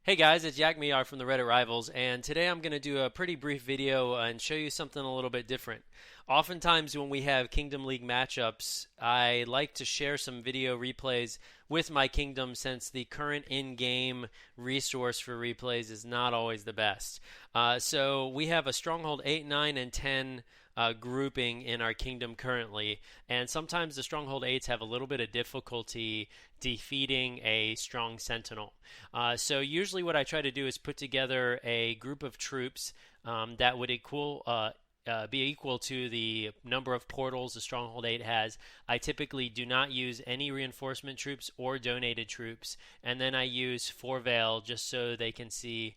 Hey guys, it's Yak Miyar from the Reddit Rivals, and today I'm going to do a pretty brief video and show you something a little bit different. Oftentimes, when we have Kingdom League matchups, I like to share some video replays with my kingdom since the current in game resource for replays is not always the best. So, we have a Stronghold 8, 9, and 10 grouping in our kingdom currently, and sometimes the Stronghold 8s have a little bit of difficulty defeating a strong sentinel. So usually what I try to do is put together a group of troops that would be equal to the number of portals the Stronghold 8 has. I typically do not use any reinforcement troops or donated troops, and then I use 4 Veil just so they can see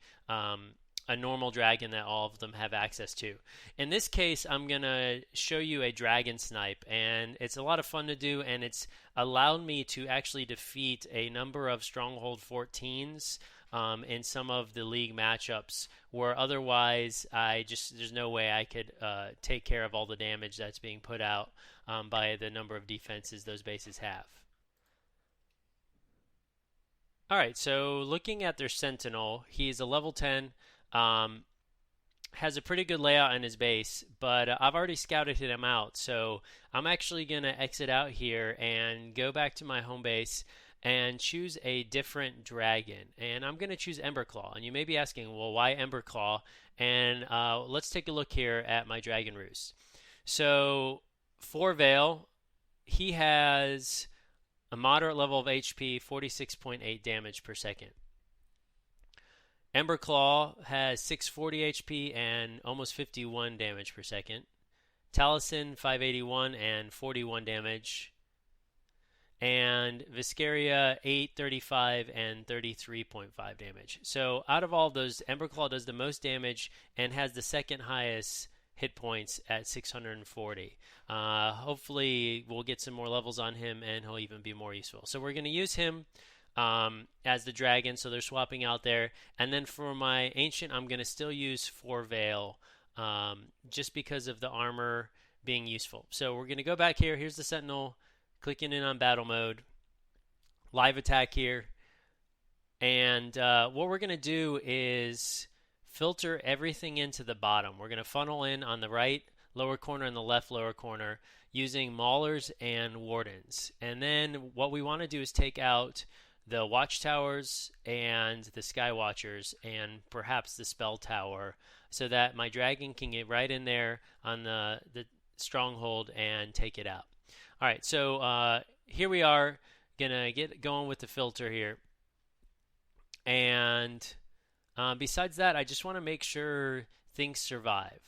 a normal dragon that all of them have access to. In this case, I'm going to show you a dragon snipe, and it's a lot of fun to do, and it's allowed me to actually defeat a number of Stronghold 14s in some of the league matchups where otherwise there's no way I could take care of all the damage that's being put out by the number of defenses those bases have. Alright, so looking at their Sentinel, he's a level 10. Um, has a pretty good layout in his base, but I've already scouted him out, so I'm actually going to exit out here and go back to my home base and choose a different dragon. And I'm going to choose Emberclaw. And you may be asking, well, why Emberclaw? And let's take a look here at my Dragon Roost. So, for Veil, he has a moderate level of HP, 46.8 damage per second. Emberclaw has 640 HP and almost 51 damage per second. Taliesin 581 and 41 damage. And Viscaria 835 and 33.5 damage. So out of all of those, Emberclaw does the most damage and has the second highest hit points at 640. Hopefully we'll get some more levels on him and he'll even be more useful. So we're going to use him as the dragon, so they're swapping out there. And then for my ancient, I'm going to still use 4 Veil just because of the armor being useful. So we're going to go back here. Here's the Sentinel, clicking in on battle mode, live attack here. And what we're going to do is filter everything into the bottom. We're going to funnel in on the right lower corner and the left lower corner using Maulers and Wardens. And then what we want to do is take out the Watchtowers and the Skywatchers and perhaps the Spell Tower so that my dragon can get right in there on the stronghold and take it out. Alright, so here we are, gonna get going with the filter here. And besides that, I just want to make sure things survive.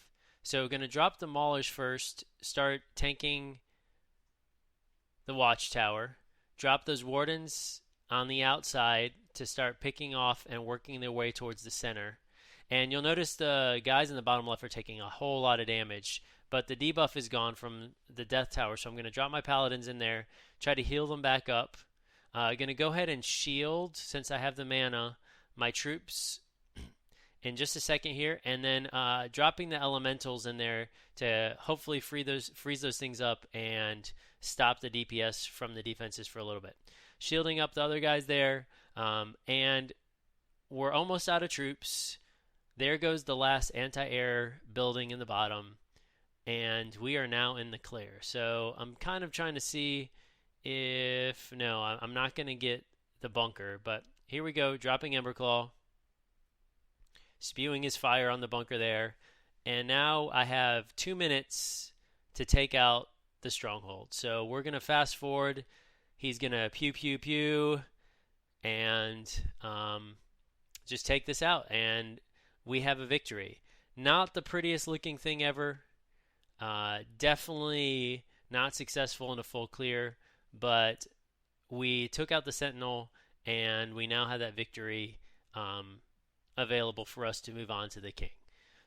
So gonna drop the Maulers first, start tanking the Watchtower, drop those Wardens on the outside to start picking off and working their way towards the center. And you'll notice the guys in the bottom left are taking a whole lot of damage, but the debuff is gone from the Death Tower, so I'm going to drop my Paladins in there, try to heal them back up. Going to go ahead and shield, since I have the mana, my troops in just a second here, and then dropping the Elementals in there to hopefully freeze those things up and stop the DPS from the defenses for a little bit. Shielding up the other guys there, and we're almost out of troops. There goes the last anti-air building in the bottom, and we are now in the clear. So I'm kind of trying to see if... No, I'm not going to get the bunker, but here we go, dropping Emberclaw, spewing his fire on the bunker there, and now I have 2 minutes to take out the stronghold. So we're going to fast forward. He's going to pew, pew, pew, and just take this out. And we have a victory. Not the prettiest looking thing ever. Definitely not successful in a full clear, but we took out the Sentinel, and we now have that victory available for us to move on to the King.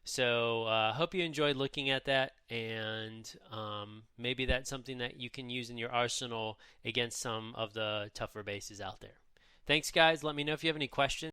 So hope you enjoyed looking at that, and maybe that's something that you can use in your arsenal against some of the tougher bases out there. Thanks, guys. Let me know if you have any questions.